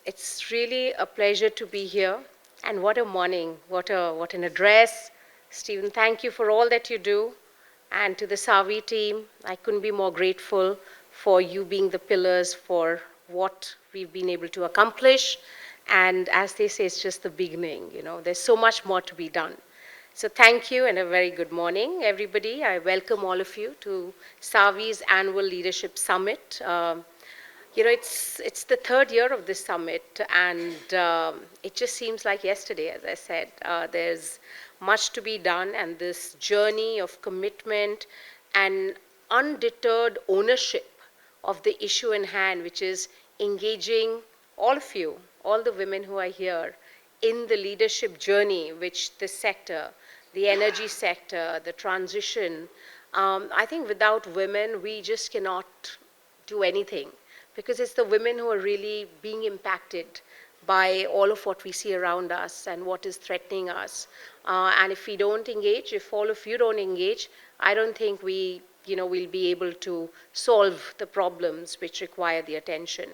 It's really a pleasure to be here. And what a morning, what an address. Stephen, thank you for all that you do. And to the SAWIE team, I couldn't be more grateful for you being the pillars for what we've been able to accomplish. And as they say, it's just the beginning. There's so much more to be done. So thank you and a very good morning, everybody. I welcome all of you to SAWIE's annual Leadership Summit. It's the third year of this summit, and it just seems like yesterday, as I said. There's much to be done, and this journey of commitment and undeterred ownership of the issue in hand, which is engaging all of you, all the women who are here, in the leadership journey, which this sector, the energy sector, the transition, I think without women, we just cannot do anything, because it's the women who are really being impacted by all of what we see around us and what is threatening us. And if we don't engage, if all of you don't engage, I don't think we'll be able to solve the problems which require the attention.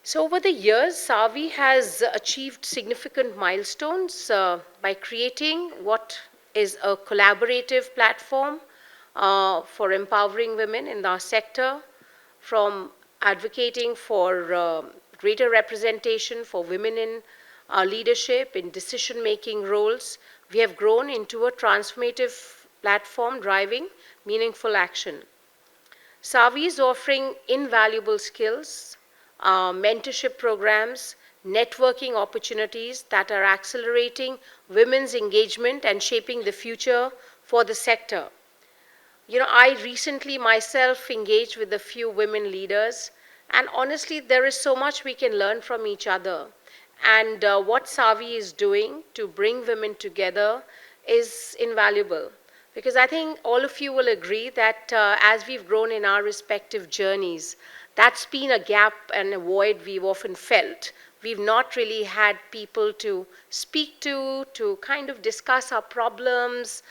So over the years, SAWIE has achieved significant milestones by creating what is a collaborative platform for empowering women in our sector, from advocating for greater representation for women in leadership, in decision-making roles. We have grown into a transformative platform driving meaningful action. SAWIE is offering invaluable skills, mentorship programs, networking opportunities that are accelerating women's engagement and shaping the future for the sector. I recently myself engaged with a few women leaders, and honestly, there is so much we can learn from each other. And what SAWIE is doing to bring women together is invaluable. Because I think all of you will agree that as we've grown in our respective journeys, that's been a gap and a void we've often felt. We've not really had people to speak to kind of discuss our problems,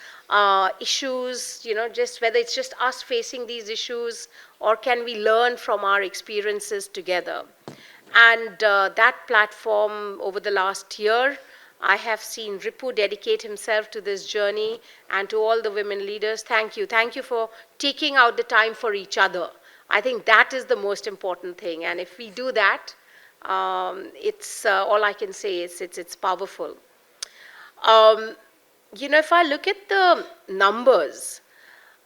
issues, just whether it's just us facing these issues or can we learn from our experiences together. And that platform over the last year, I have seen Ripu dedicate himself to this journey, and to all the women leaders, thank you. Thank you for taking out the time for each other. I think that is the most important thing, and if we do that, it's all I can say is it's powerful. If I look at the numbers,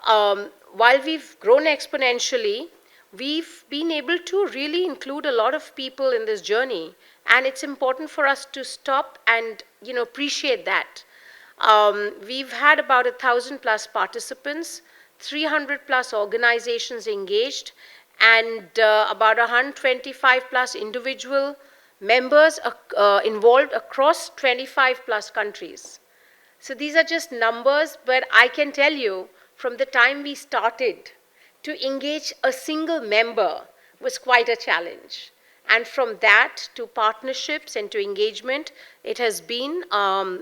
while we've grown exponentially, we've been able to really include a lot of people in this journey, and it's important for us to stop and appreciate that. We've had about 1,000+ participants, 300+ organizations engaged, and about 125+ individual members involved across 25+ countries. So these are just numbers, but I can tell you from the time we started, to engage a single member was quite a challenge. And from that to partnerships and to engagement, it has been a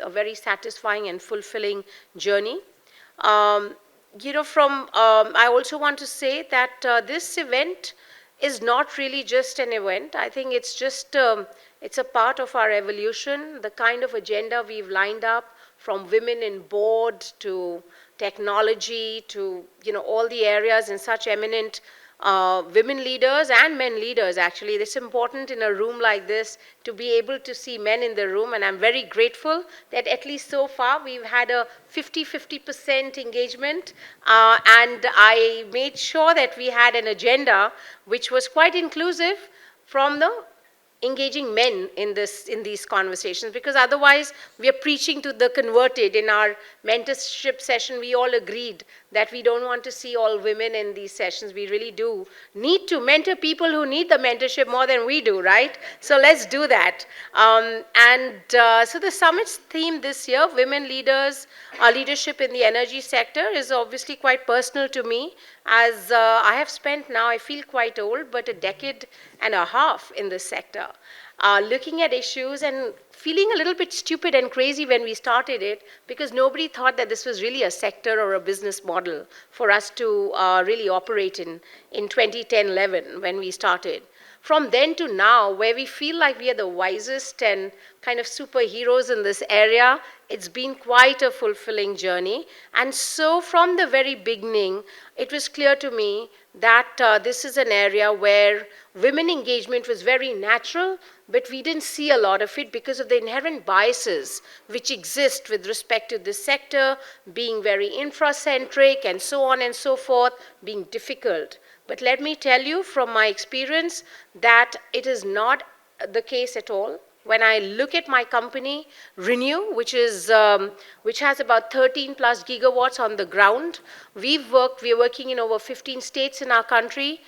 very satisfying and fulfilling journey. I also want to say that this event is not really just an event. I think it's just it's a part of our evolution, the kind of agenda we've lined up, from women in board to technology to all the areas, and such eminent women leaders and men leaders. Actually, it's important in a room like this to be able to see men in the room, and I'm very grateful that at least so far we've had a 50% engagement, and I made sure that we had an agenda which was quite inclusive from the engaging men in these conversations, because otherwise we are preaching to the converted. In our mentorship session, we all agreed that we don't want to see all women in these sessions. We really do need to mentor people who need the mentorship more than we do, right? So let's do that. So the summit's theme this year, women leaders, leadership in the energy sector, is obviously quite personal to me, as I have spent now, I feel quite old, but a decade and a half in this sector, looking at issues and feeling a little bit stupid and crazy when we started it, because nobody thought that this was really a sector or a business model for us to really operate in 2010-11 when we started. from then to now, where we feel like we are the wisest and kind of superheroes in this area, it's been quite a fulfilling journey. And so from the very beginning, it was clear to me that this is an area where women engagement was very natural, but we didn't see a lot of it because of the inherent biases which exist with respect to this sector, being very infra-centric and so on and so forth, being difficult. But let me tell you from my experience that it is not the case at all. When I look at my company, Renew, which has about 13 plus gigawatts on the ground, we are working in over 15 states in our country.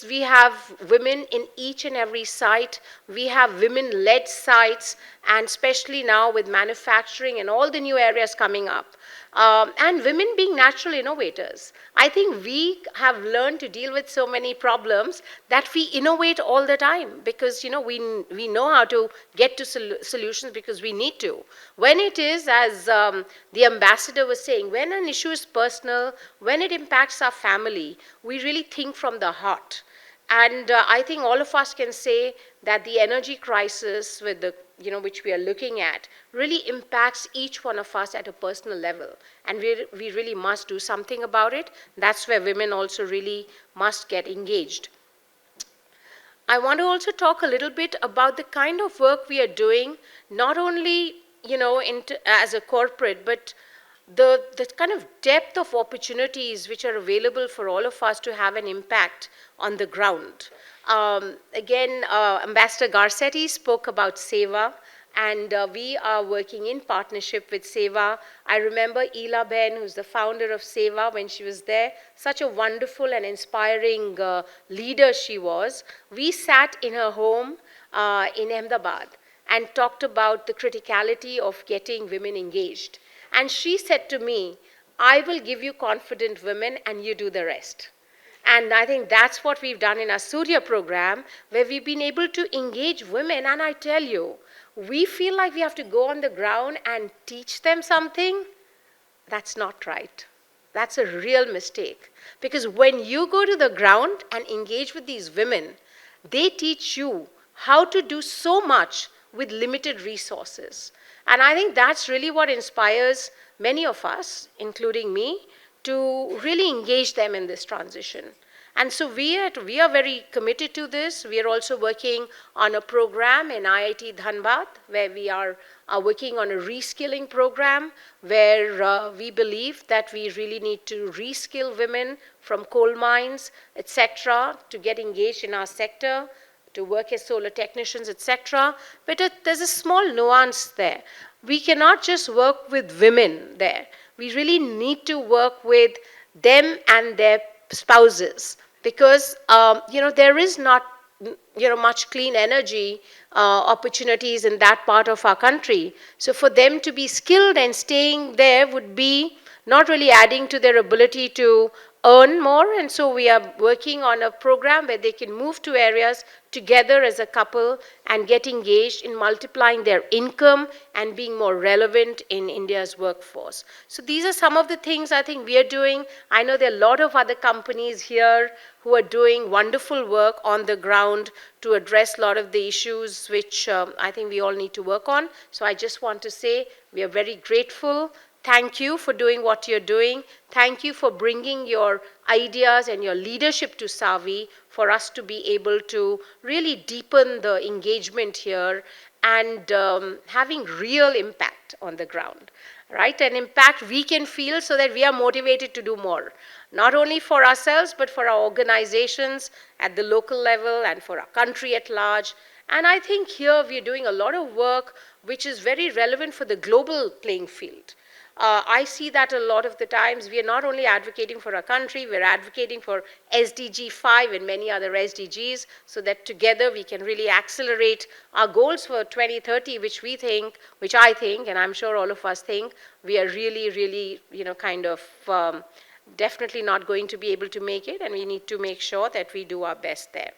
We have women in each and every site. We have women-led sites, and especially now with manufacturing and all the new areas coming up. And women being natural innovators. I think we have learned to deal with so many problems that we innovate all the time because we know how to get to solutions because we need to. When it is, as the ambassador was saying, when an issue is personal, when it impacts our family, we really think from the heart. And I think all of us can say that the energy crisis with the which we are looking at really impacts each one of us at a personal level. And we really must do something about it. That's where women also really must get engaged. I want to also talk a little bit about the kind of work we are doing, not only as a corporate, but the kind of depth of opportunities which are available for all of us to have an impact on the ground. Again, Ambassador Garcetti spoke about SEWA, and we are working in partnership with SEWA. I remember Ela Ben, who's the founder of SEWA, when she was there, such a wonderful and inspiring leader she was. We sat in her home in Ahmedabad and talked about the criticality of getting women engaged. And she said to me, I will give you confident women and you do the rest. And I think that's what we've done in our Surya program, where we've been able to engage women. And I tell you, we feel like we have to go on the ground and teach them something. That's not right. That's a real mistake. Because when you go to the ground and engage with these women, they teach you how to do so much with limited resources. And I think that's really what inspires many of us, including me, to really engage them in this transition. And so we are very committed to this. We are also working on a program in IIT Dhanbad, where we are working on a reskilling program, where we believe that we really need to reskill women from coal mines, etc., to get engaged in our sector, to work as solar technicians, etc. But there's a small nuance there. We cannot just work with women there. We really need to work with them and their spouses, because there is not much clean energy opportunities in that part of our country. So for them to be skilled and staying there would be not really adding to their ability to earn more. And so we are working on a program where they can move to areas together as a couple and get engaged in multiplying their income and being more relevant in India's workforce. So these are some of the things I think we are doing. I know there are a lot of other companies here who are doing wonderful work on the ground to address a lot of the issues which I think we all need to work on. So I just want to say we are very grateful. Thank you for doing what you're doing. Thank you for bringing your ideas and your leadership to SAWIE for us to be able to really deepen the engagement here and having real impact on the ground, right? An impact we can feel so that we are motivated to do more, not only for ourselves, but for our organizations at the local level and for our country at large. And I think here we are doing a lot of work which is very relevant for the global playing field. I see that a lot of the times we are not only advocating for our country, we're advocating for SDG 5 and many other SDGs, so that together we can really accelerate our goals for 2030, which I think, and I'm sure all of us think, we are really, definitely not going to be able to make it, and we need to make sure that we do our best there.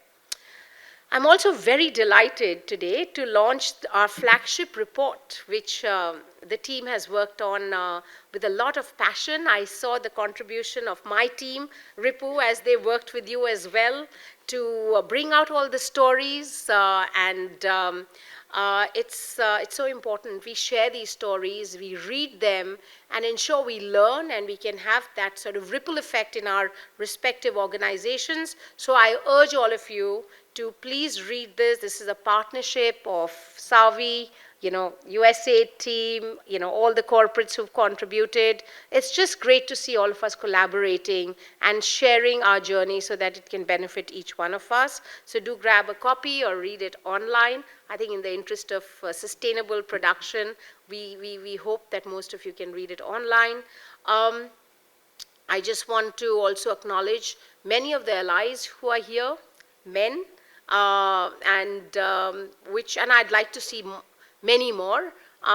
I'm also very delighted today to launch our flagship report, which the team has worked on with a lot of passion. I saw the contribution of my team, Ripu, as they worked with you as well to bring out all the stories. It's so important. We share these stories, we read them, and ensure we learn and we can have that sort of ripple effect in our respective organizations. So I urge all of you to please read this. This is a partnership of SAWIE, USAID team, all the corporates who've contributed. It's just great to see all of us collaborating and sharing our journey so that it can benefit each one of us. So do grab a copy or read it online. I think in the interest of sustainable production, we hope that most of you can read it online. I just want to also acknowledge many of the allies who are here, men, and I'd like to see many more,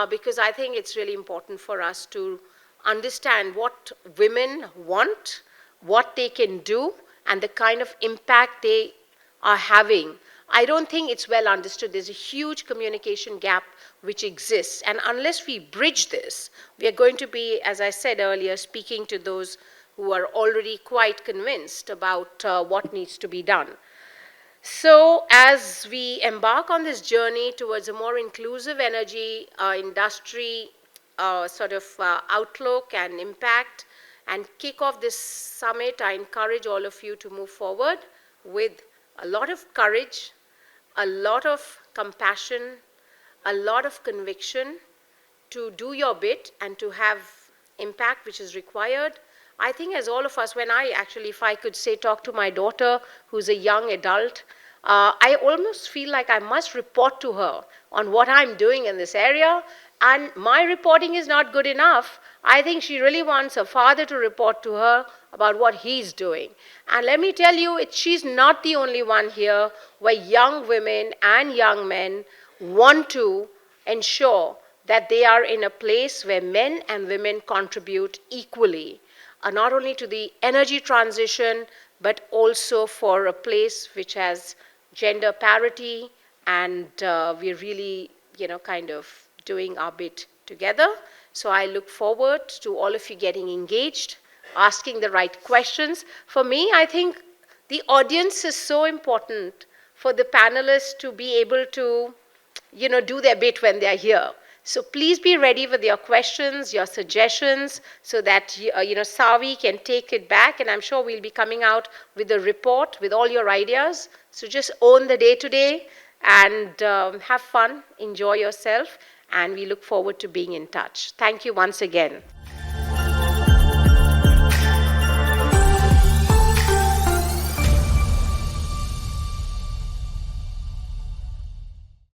because I think it's really important for us to understand what women want, what they can do, and the kind of impact they are having. I don't think it's well understood. There's a huge communication gap which exists, and unless we bridge this, we are going to be, as I said earlier, speaking to those who are already quite convinced about what needs to be done. So as we embark on this journey towards a more inclusive energy industry outlook and impact, and kick off this summit, I encourage all of you to move forward with a lot of courage, a lot of compassion, a lot of conviction to do your bit and to have impact which is required. I think as all of us, when I actually, if I could say, talk to my daughter who's a young adult, I almost feel like I must report to her on what I'm doing in this area, and my reporting is not good enough. I think she really wants her father to report to her about what he's doing. And let me tell you, she's not the only one here where young women and young men want to ensure that they are in a place where men and women contribute equally, not only to the energy transition, but also for a place which has gender parity, and we're really, kind of doing our bit together. So I look forward to all of you getting engaged, asking the right questions. For me, I think the audience is so important for the panelists to be able to, do their bit when they're here. So please be ready with your questions, your suggestions, so that SAWIE can take it back, and I'm sure we'll be coming out with a report with all your ideas. So just own the day today and have fun, enjoy yourself, and we look forward to being in touch. Thank you once again.